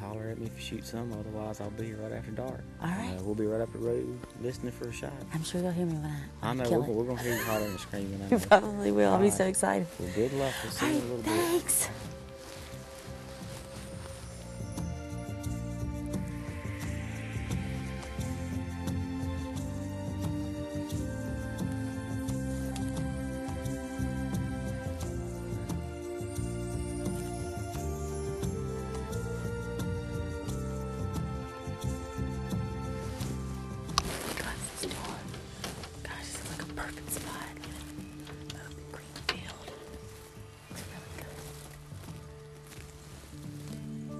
holler at me if you shoot some, otherwise I'll be here right after dark. All right. We'll be right up the road listening for a shot. I'm sure you'll hear me when I know, we're going to hear you hollering and screaming. You probably will. I'll be so excited. Well, good luck. We'll see you in a little bit. Thanks. Perfect spot. Open green field. Looks really good.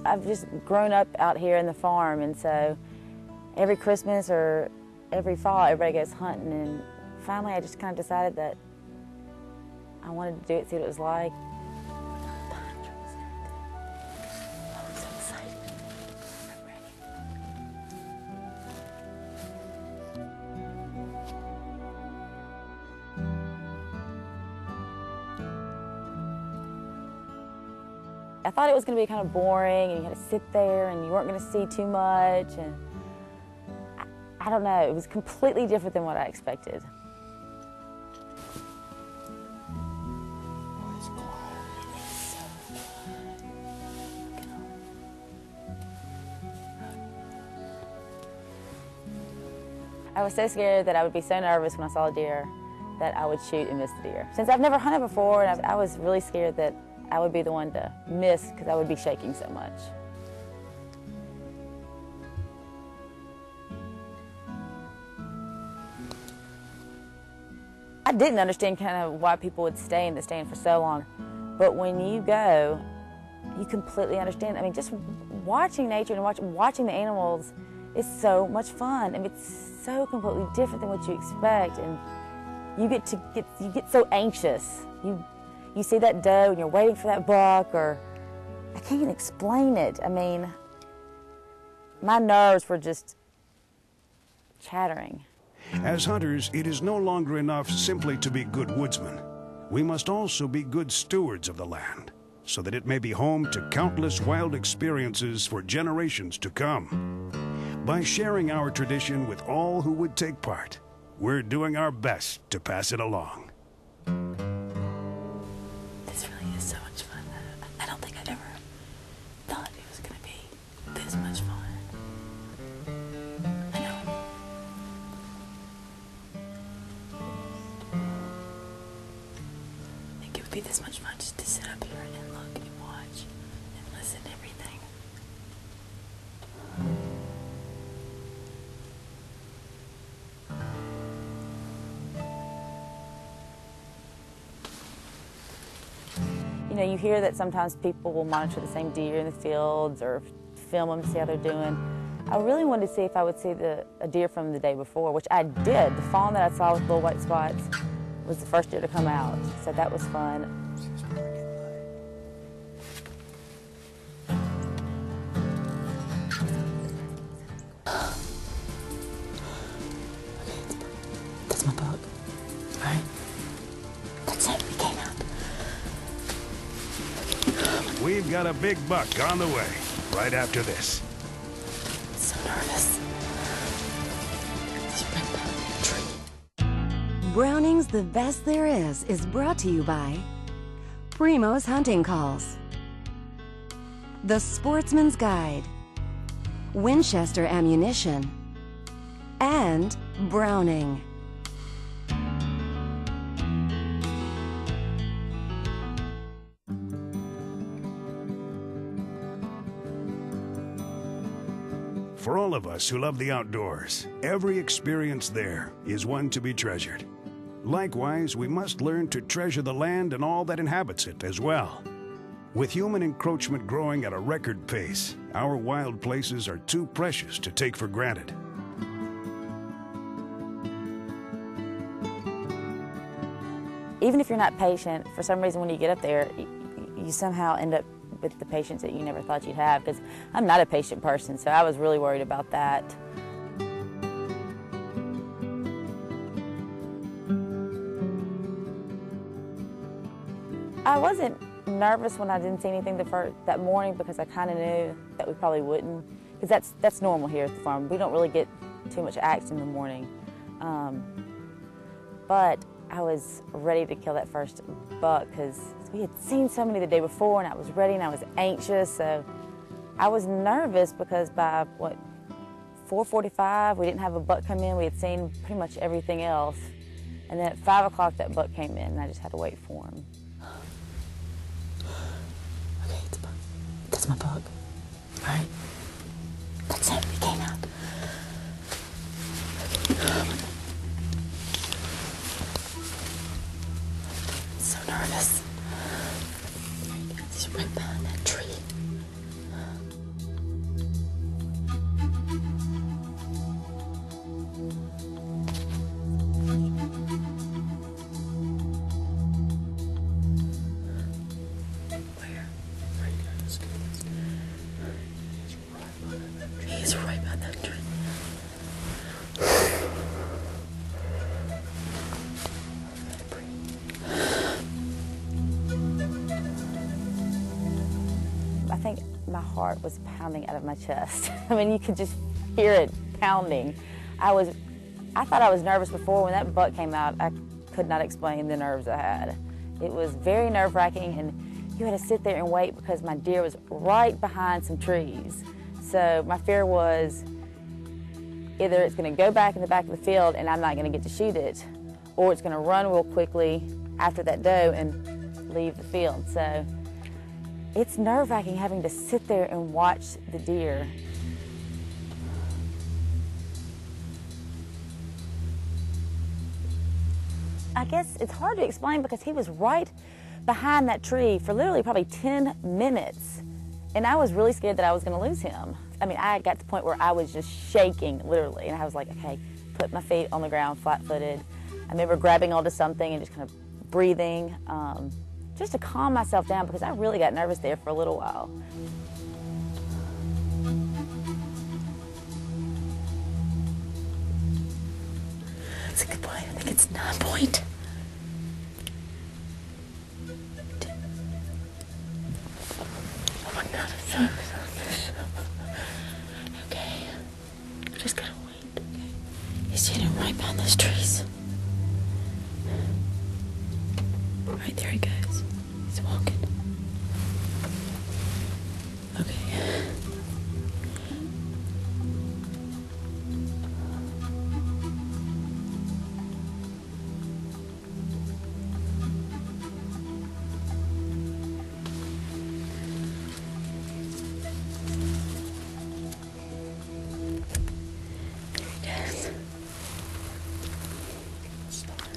I've just grown up out here in the farm, and so every Christmas or every fall, everybody goes hunting, and finally I just kind of decided that I wanted to do it, see what it was like. I'm so excited. I'm ready. I thought it was going to be kind of boring, and you had to sit there, and you weren't going to see too much, and I don't know, it was completely different than what I expected. I was so scared that I would be so nervous when I saw a deer that I would shoot and miss the deer. Since I've never hunted before, and I was really scared that I would be the one to miss because I would be shaking so much. I didn't understand kind of why people would stay in the stand for so long, but when you go, you completely understand. I mean, just watching nature and watching the animals is so much fun. I mean, it's so completely different than what you expect, and you get so anxious. You see that doe and you're waiting for that buck, or I can't even explain it. I mean, my nerves were just chattering. As hunters, it is no longer enough simply to be good woodsmen. We must also be good stewards of the land, so that it may be home to countless wild experiences for generations to come. By sharing our tradition with all who would take part, we're doing our best to pass it along. This really is so much fun. I don't think I'd ever thought it was going to be this much fun. I know. I think it would be this much fun just to sit up here and look and watch and listen to everything. You know, you hear that sometimes people will monitor the same deer in the fields or film them to see how they're doing. I really wanted to see if I would see a deer from the day before, which I did. The fawn that I saw with little white spots was the first deer to come out, so that was fun. That's my buck. All right. That's it. We came out. We've got a big buck on the way, right after this. So nervous. He's right behind that tree. Browning's The Best There is brought to you by Primo's Hunting Calls, The Sportsman's Guide, Winchester Ammunition, and Browning. For all of us who love the outdoors, every experience there is one to be treasured. Likewise, we must learn to treasure the land and all that inhabits it as well. With human encroachment growing at a record pace, our wild places are too precious to take for granted. Even if you're not patient, for some reason when you get up there, you somehow end up with the patience that you never thought you'd have, because I'm not a patient person, so I was really worried about that. I wasn't nervous when I didn't see anything that morning because I kind of knew that we probably wouldn't, because that's normal here at the farm. We don't really get too much action in the morning. But I was ready to kill that first buck because we had seen so many the day before, and I was ready and I was anxious. So I was nervous because by, 4:45, we didn't have a buck come in. We had seen pretty much everything else. And then at 5 o'clock, that buck came in, and I just had to wait for him. Okay, it's a buck. That's my buck. All right. That's it. He came out. Okay. So nervous. He's right behind that tree. He's right behind that tree. I think my heart was pounding out of my chest. I mean, you could just hear it pounding. I thought I was nervous before. When that buck came out, I could not explain the nerves I had. It was very nerve-wracking, and you had to sit there and wait because my deer was right behind some trees. So my fear was either it's going to go back in the back of the field and I'm not going to get to shoot it, or it's going to run real quickly after that doe and leave the field. So it's nerve-wracking having to sit there and watch the deer. I guess it's hard to explain because he was right behind that tree for literally probably 10 minutes. And I was really scared that I was going to lose him. I mean, I got to the point where I was just shaking, literally. And I was like, okay, put my feet on the ground, flat-footed. I remember grabbing onto something and just kind of breathing, just to calm myself down because I really got nervous there for a little while. It's a good point. I think it's 9 point. Oh my God, I'm so nervous. Okay. Just gotta wait. Okay. He's sitting right behind those trees. Right there he goes. He's walking. Okay.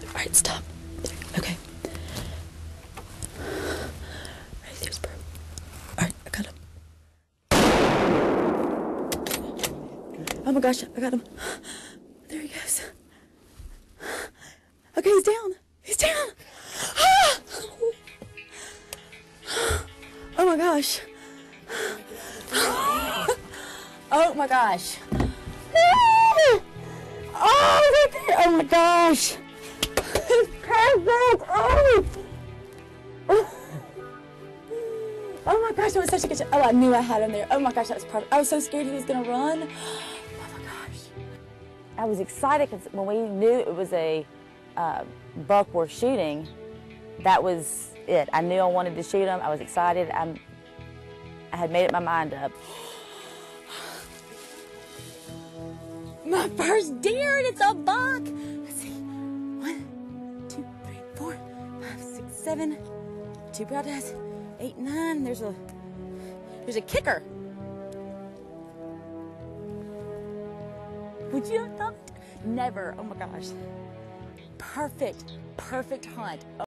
All right, stop. Okay. Right there's bro. All right, I got him. Oh my gosh, I got him. There he goes. Okay, he's down. He's down. Oh my gosh. Oh my gosh. Oh, right there. Oh my gosh. Perfect! Oh! Oh my gosh, that was such a good shot. Oh, I knew I had him there. Oh my gosh, that was perfect. I was so scared he was gonna run. Oh my gosh. I was excited because when we knew it was a buck worth shooting, that was it. I knew I wanted to shoot him. I was excited. I had made up my mind up. My first deer, and it's a buck. Let's see. 1, 2, 3, 4, 5, 6, 7. 2 broadheads. 8, 9. There's a kicker. Would you have thought? Never. Oh my gosh. Perfect hunt.